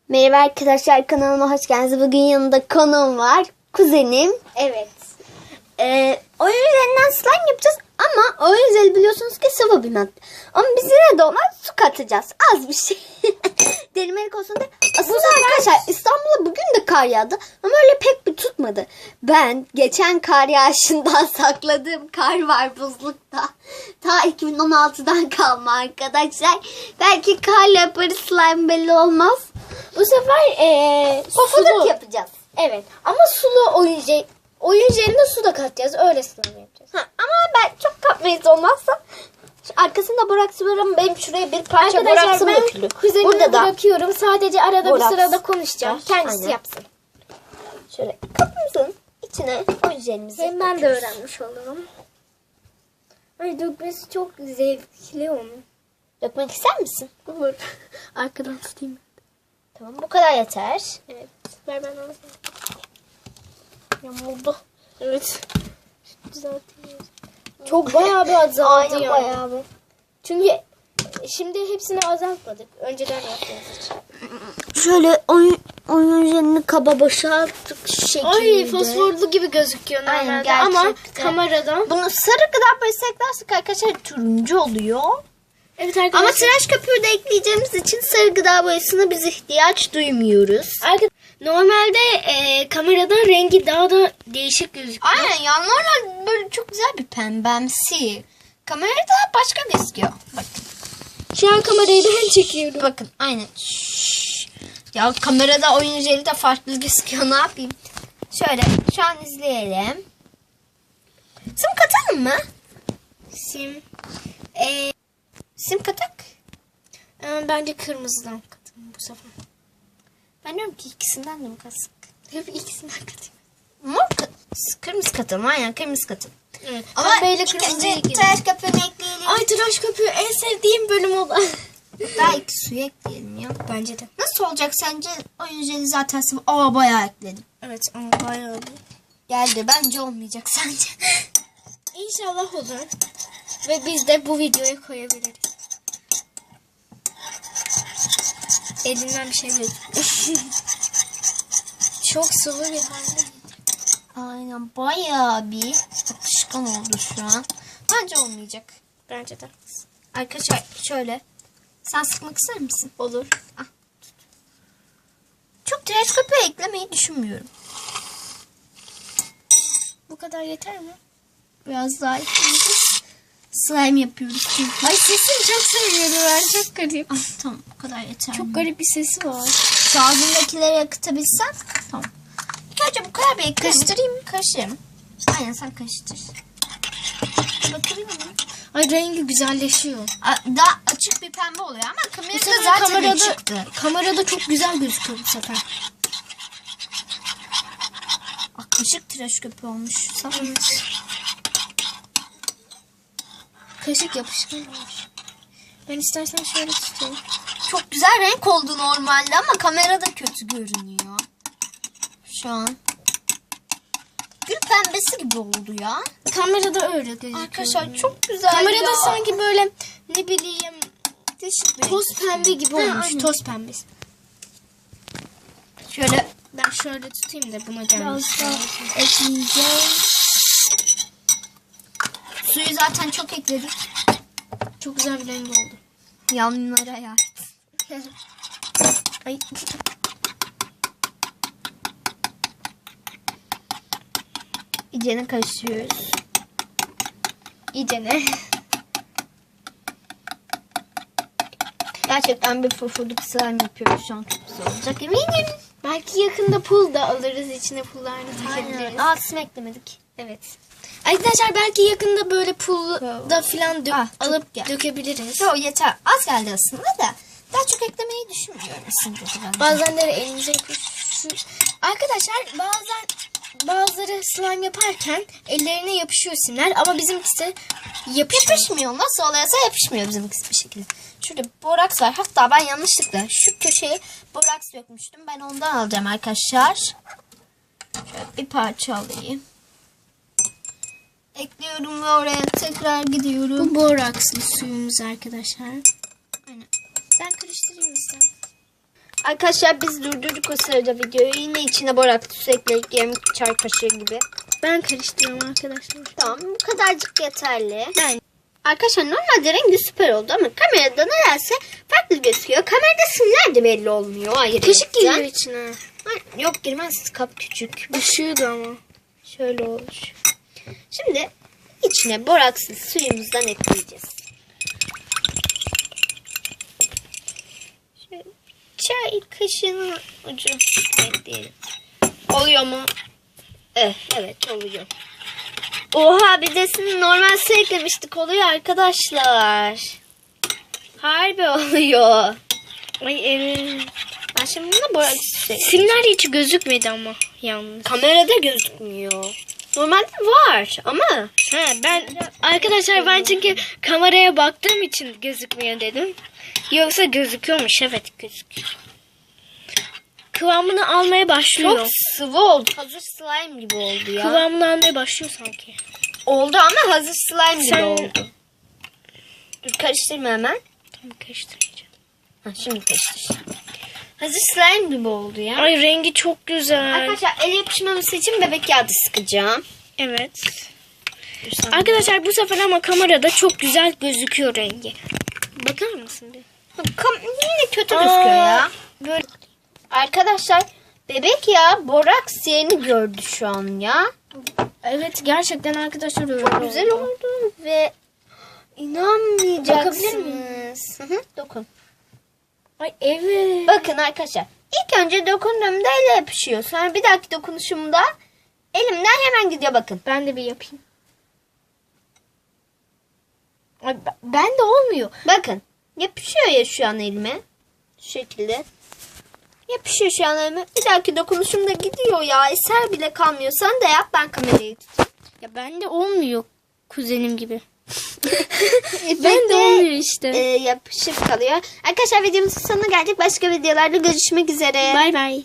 Merhaba arkadaşlar, kanalıma hoş geldiniz. Bugün yanımda konuğum var. Kuzenim. Evet. Oyun üzerinden slime yapacağız. Ama oyun üzeri biliyorsunuz ki sıvı bir madde. Ama biz yine de ona su katacağız. Az bir şey. Denemelik olsun diye. Aslında arkadaşlar İstanbul'da bugün de kar yağdı. Ama öyle pek bir tutmadı. Ben geçen kar yağışından sakladığım kar var buzlukta. Ta 2016'dan kalma arkadaşlar. Belki karla yaparız, slime belli olmaz. Bu sefer Pofuduk sulu yapacağız. Evet. Ama sulu oyun üzerine su da katacağız. Öyle slime yapacağız. Ama ben çok katmayız olmazsa. Şu arkasında boraks var ama benim şuraya bir parça Arkadaşlar boraksım ben dökülü. kuzenime Burada da bırakıyorum. Sadece arada boraks bir sırada konuşacağım. var. Kendisi Aynen. yapsın. şöyle kapımızın içine ojelerimizi Hem ben de döküyoruz. öğrenmiş olurum. Ay dökmesi çok zevkli onun. Dökmek ister misin? Olur. Arkadan tutayım. Tamam, bu kadar yeter. Evet. Ver ben onu. Yamuldu. Evet. Düzelteyim. Çok bayağı bir azaldı Aynen, yani. bayağı bir. Çünkü şimdi hepsini azaltmadık. Önceden yaptığımız için. Şöyle oyun jerini kaba boşalttık şu şekilde. Ay fosforlu gibi gözüküyor Aynen, normalde ama gerçekten. kameradan. Bunu sarı gıda boyası eklersek arkadaşlar turuncu oluyor. Evet Ama arkadaşlar. tıraş köpüğü de ekleyeceğimiz için sarı gıda boyasına biz ihtiyaç duymuyoruz. Normalde kameradan rengi daha da değişik gözüküyor. Aynen ya, normal böyle çok güzel bir pembemsi. Kamerada başka gözüküyor. Bakın. Şu an kamerayı ben çekiyorum. Bakın aynen. Ya kamerada oyun jeli de farklı gözüküyor, ne yapayım. Şöyle şu an izleyelim. Sim katalım mı? Sim. Sim katak. Bence kırmızıdan katayım bu sefer. Ben diyorum ki ikisinden de mi katsak? Hep ikisinden katayım. Mor kırmızı katalım, aynen kırmızı katalım. Evet. Ama Pembeyle ilk kırmızıyı önce girelim. tıraş köpüğünü ekleyelim. Ay tıraş köpüğü en sevdiğim bölüm o da. Belki suyu ekleyelim ya. Bence de. Nasıl olacak sence? Oyun jeli zaten sıvı. Aa, bayağı ekledim. Evet ama bayağı bir. Geldi. Bence olmayacak sence. İnşallah olur. Ve biz de bu videoya koyabiliriz. Elinden bir şey gözüküyor. Çok sıvı bir halde. Aynen, bayağı bir akışkan oldu şu an. Bence olmayacak. Bence de. Arkadaşlar şöyle. Sen sıkmak ister misin? Olur. Ah, tut. Çok tıraş köpüğü eklemeyi düşünmüyorum. Bu kadar yeter mi? Biraz daha ekleyeceğiz. Slime yapıyoruz çünkü. Ay sesini çok seviyorum ben. Çok garip. Ah, tamam, bu kadar yeter. Çok garip bir sesi var. Şu ağzındakileri akıtabilsen. Tamam. Önce bu kadar bir karıştırayım mı? Karıştırayım. Aynen, sen karıştır. Bakabilir miyim? Ay rengi güzelleşiyor. Daha açık bir pembe oluyor ama Bu kamerada sefer zaten açıktı. kamerada çok güzel gözüküyor bu sefer. Kaşık tıraş köpüğü olmuş. Kaşık yapışkan olmuş. Ben istersen şöyle tutayım. Çok güzel renk oldu normalde ama kamerada kötü görünüyor. Şu an. Gül pembesi gibi oldu ya. Kamerada öyle gözüküyor. Arkadaşlar çok güzel Kamerada ya. sanki böyle ne bileyim Değişik bir toz renk. pembe gibi Ha, olmuş. aynen. Toz pembesi. Şöyle Ben şöyle tutayım da buna gelmiş. biraz daha ekleyeceğim. Suyu zaten çok ekledik. Çok güzel bir rengi oldu. Yanlara ya. Ay. İyicene karıştırıyoruz. İyice ne? Gerçekten bir fofurduk slime yapıyoruz şu an, çok güzel olacak eminim. Belki yakında pul da alırız, içine pullarını dökebiliriz. Aa, sim eklemedik. Evet. Arkadaşlar belki yakında böyle pul da filan çok alıp gel. dökebiliriz. Yo, yeter. Az geldi aslında da. Daha çok eklemeyi düşünmüyorum aslında. Bazenleri elinize Arkadaşlar bazıları slime yaparken ellerine yapışıyor simler ama bizimkisi Yapışmıyor. Nasıl oluyorsa yapışmıyor bizimkisi bir şekilde. Şurada boraks var. Hatta ben yanlışlıkla şu köşeye boraks dökmüştüm. Ben ondan alacağım arkadaşlar. Şöyle bir parça alayım. Ekliyorum ve oraya tekrar gidiyorum. Bu borakslı suyumuz arkadaşlar. Aynen. Ben karıştırayım istersen. Arkadaşlar biz durdurduk o sırada videoyu. Yine içine boraksı ekledik. Yarım çay kaşığı gibi. Ben karıştırıyorum arkadaşlar. Tamam bu kadarcık yeterli. Ben. Arkadaşlar normalde rengi süper oldu ama kamerada nedense farklı gözüküyor. Kamerada simler de belli olmuyor. Hayır. Kaşık giriyor içine. Yok girmez, kap küçük. Düşüyordu ama. Şöyle olur. Şimdi içine boraksız suyumuzdan ekleyeceğiz. Şöyle çay kaşığının ucu ekleyelim. Oluyor mu? Evet oluyor. Oha bir de normal su eklemiştik, oluyor arkadaşlar. Harbi oluyor. Ay evet. Ben şimdi buna boraksız su ekleyeceğim. Simler hiç gözükmedi ama yalnız. Kamerada gözükmüyor. Normalde var ama Arkadaşlar ben çünkü kameraya baktığım için gözükmüyor dedim. Yoksa gözüküyormuş, evet gözüküyor. Kıvamını almaya başlıyor. çok sıvı oldu. Hazır slime gibi oldu ya. Kıvamını almaya başlıyor sanki. Oldu ama hazır slime gibi Sen- oldu. Dur karıştırma hemen. Tamam karıştırmayacağım. Ha, şimdi karıştır. Hazır slime gibi oldu ya. Ay rengi çok güzel. Arkadaşlar el yapışmaması için bebek yağı da sıkacağım. Evet. Dur sen- Arkadaşlar bu sefer ama kamerada çok güzel gözüküyor rengi. Bakar mısın bir? Yine kötü gözüküyor ya. Böyle Arkadaşlar bebek yağı boraks yerini gördü şu an ya. evet gerçekten arkadaşlar öyle Çok güzel oldu ve inanmayacaksınız. Bakabilir miyim? Hı hı, dokun. Ay evet. Bakın arkadaşlar. İlk önce dokunduğumda ele yapışıyor. Sonra bir dahaki dokunuşumda elimden hemen gidiyor bakın. Ben de bir yapayım. Ay, ben de olmuyor. Bakın. Yapışıyor ya şu an elime. Şu şekilde. Yapışıyor şu an elime. Bir dahaki dokunuşumda gidiyor ya. Eser bile kalmıyor. Sen de yap, ben kamerayı tutayım. Ya ben de olmuyor kuzenim gibi. Ben Ben de olmuyor işte. Yapışık kalıyor. Arkadaşlar videomuzun sonuna geldik. Başka videolarda görüşmek üzere. Bay bay.